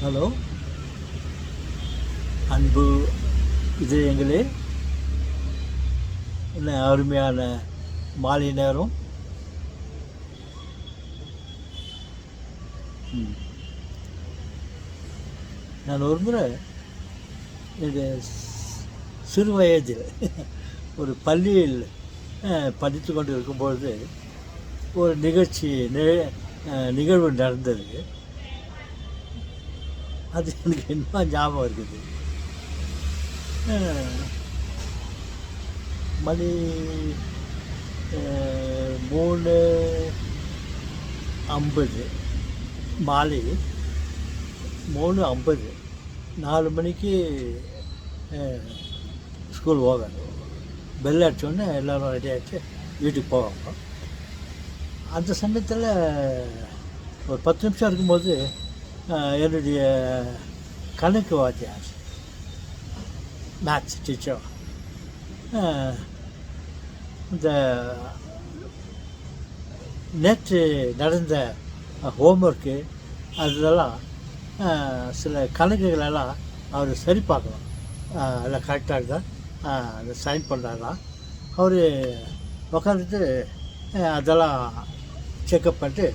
Hello அன்பு இதயங்களே, என்ன அருமையான மாலை நேரம். நான் ஒரு முறை என்னுடைய சிறு வயதில் ஒரு பள்ளியில் படித்து கொண்டு இருக்கும்பொழுது ஒரு நிகழ்வு நடந்தது. அது எனக்கு இன்னும் ஞாபகம் இருக்குது. மணி 3:50, மாலை 3:50, 4 மணிக்கு ஸ்கூல் போவாங்க. பெல் அடித்தோடனே எல்லோரும் ரெடி ஆகிட்டு வீட்டுக்கு போவாங்க. அந்த சமயத்தில் ஒரு 10 நிமிஷம் இருக்கும்போது என்னுடைய கணக்கு வாத்தியார், மேத்ஸ் டீச்சர், இந்த நேற்று நடந்த ஹோம்ஒர்க்கு அதெல்லாம் சில கணக்குகளெல்லாம் அவர் சரி பார்க்கணும், எல்லாம் கரெக்டாக இருக்கா, அதை சைன் பண்ணுறாரா. அவர் உட்காந்துட்டு அதெல்லாம் செக்கப் பண்ணிட்டு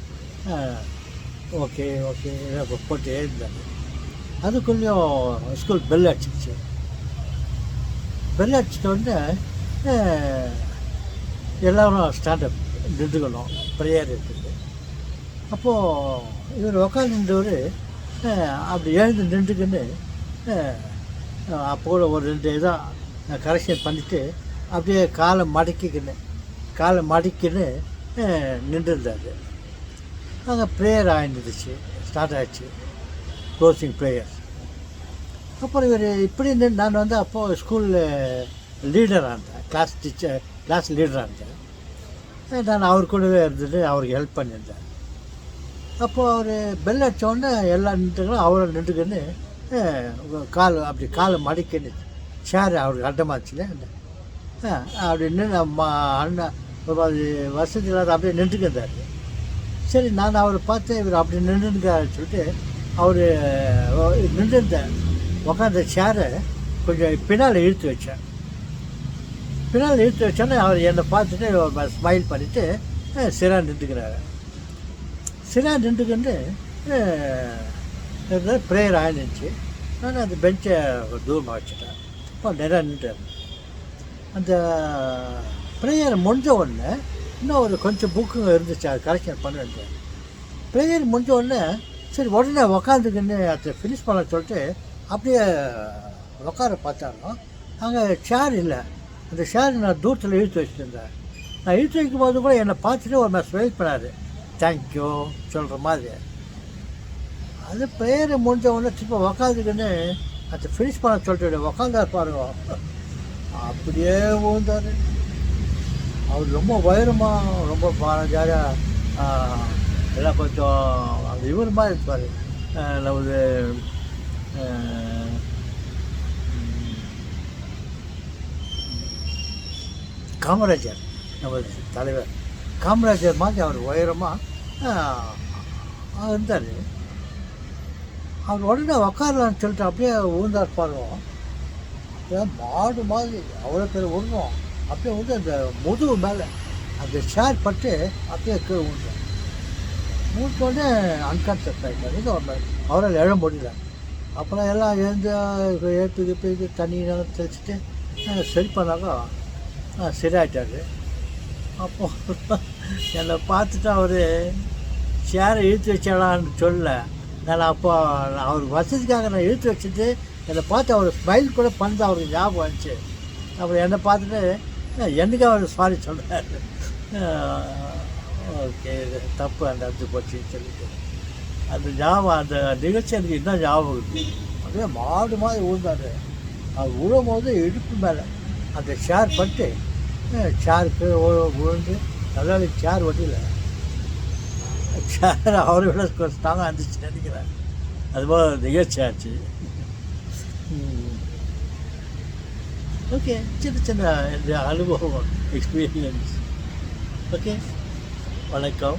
ஓகே போட்டு இருந்தார். அது கொஞ்சம் ஸ்கூல் பெல் அடிச்சிச்சு. பெல் அடிச்சிட்டோடனே எல்லோரும் ஸ்டாண்டப் நின்றுக்கணும், ப்ரேயர் இருக்குது. அப்போது இவர் உட்காந்துட்டவர் அப்படி எழுந்து நின்றுக்குன்னு அப்போ கூட ஒரு 2 இதாக கரெக்ஷன் பண்ணிவிட்டு அப்படியே காலை மடக்கின்னு நின்றுருந்தார். அங்கே ப்ரேயர் ஆகிருந்துச்சு, ஸ்டார்ட் ஆகிடுச்சு, க்ளோசிங் ப்ரேயர். அப்புறம் இவர் இப்படி நான் அப்போது ஸ்கூலில் லீடராக இருந்தேன், கிளாஸ் லீடராக இருந்தேன். நான் அவர் கூடவே இருந்துட்டு அவருக்கு ஹெல்ப் பண்ணியிருந்தேன். அப்போது அவர் பெல் அடித்தோடனே எல்லா நின்றுகளும் அவரை நின்றுக்குன்னு காலை மடிக்கன்னு சேர் அவருக்கு அட்டமாச்சுல அப்படி நின்று அண்ணன் ஒரு மாதிரி வசதி இல்லாத அப்படியே நின்றுக்கிருந்தார். சரி, நான் அவரை பார்த்து இவர் அப்படி நின்றுருக்காருன்னு சொல்லிட்டு அவர் நின்றுருந்தேன் உட்காந்த சேரை கொஞ்சம் பின்னால் இழுத்து வச்சோன்னே அவர் என்னை பார்த்துட்டு ஸ்மைல் பண்ணிவிட்டு சிரா நின்றுக்கிறாரு. சிரா நின்றுக்கிட்டு ப்ரேயர் ஆகிருந்துச்சு. நான் அந்த பெஞ்சை தூரமாக வச்சுட்டேன். அப்போ நிறையா நின்றுட்டார். அந்த ப்ரேயர் முடிஞ்ச உடனே இன்னும் ஒரு கொஞ்சம் புக்குங்க இருந்துச்சு, அது கரெக்ஷன் பண்ணிட்டேன். ப்ரேயர் முடிஞ்ச உடனே சரி உடனே உக்காந்துக்குன்னு அதை ஃபினிஷ் பண்ண சொல்லிட்டு அப்படியே உட்கார பார்த்தாலும் அங்கே சேர் இல்லை. அந்த சேர் நான் தூரத்தில் இழுத்து வச்சுருந்தேன். நான் இழுத்து வைக்கும் போது கூட என்னை பார்த்துட்டு ஒரு மாதிரி ஸ்மைல் பண்ணார், தேங்க்யூ சொல்கிற மாதிரி. அது ப்ரேயர் முடிஞ்ச உடனே திரும்ப உக்காந்துக்குன்னு அதை ஃபினிஷ் பண்ண சொல்லிட்டு உக்காந்தார் பாருங்க. அப்படியே விழுந்தார். அவர் ரொம்ப உயரமாக, ரொம்ப ஜாலியாக எல்லாம் கொஞ்சம் அந்த இவர் மாதிரி இருப்பார். நமது காமராஜர், நமது தலைவர் காமராஜர் மாதிரி அவர் உயரமாக இருந்தார். அவர் உடனே உக்காரலான்னு சொல்லிட்டு அப்படியே விழுந்தார் பாருங்க. மாடு மாதிரி அவ்வளோ பேர் விழுந்தோம். அப்படியே அந்த முதுகு மேலே அந்த ஷேர் பட்டு அப்படியே கீழே விழுந்தோடனே அன்கான்ஷியஸ் ஆகிட்டார். அவரால் எழ முடியல. அப்புறம் எல்லாம் எழுந்து ஏற்று தண்ணியெல்லாம் தெளிச்சுட்டு சரி பண்ணாக்கா சரியாயிட்டார். அப்போது என்னை பார்த்துட்டு அவர் ஷேரை இழுத்து வச்சாலான்னு சொல்லலை. நான் அப்போ அவருக்கு வசதிக்காக நான் இழுத்து வச்சுட்டு என்னை பார்த்து அவர் ஸ்மைல் கூட பண்ணது அவருக்கு ஞாபகம் வந்துச்சு. அப்புறம் என்னை பார்த்துட்டு என்னைக்கு அவர் சாரி சொல்கிறார். ஓகே, தப்பு அந்த அஞ்சு போச்சுன்னு சொல்லிட்டு அந்த ஞாபகம், அந்த நிகழ்ச்சி எனக்கு இன்னும் ஞாபகம் இருக்குது. அப்படியே மாடு மாதிரி விழுந்தார். அவர் விழும்போது இடுப்பு மேலே அந்த சேர் பட்டு சேருக்கு விழுந்து அதாவது சேர் ஒட்டியில் சேர் அவரை விட ஸ்ட்ராங்காக இருந்துச்சு நினைக்கிறேன். அதுபோல் நிகழ்ச்சி ஆச்சு. ஓகே, சின்ன அனுபவம், எக்ஸ்பீரியன்ஸ். ஓகே, வணக்கம்.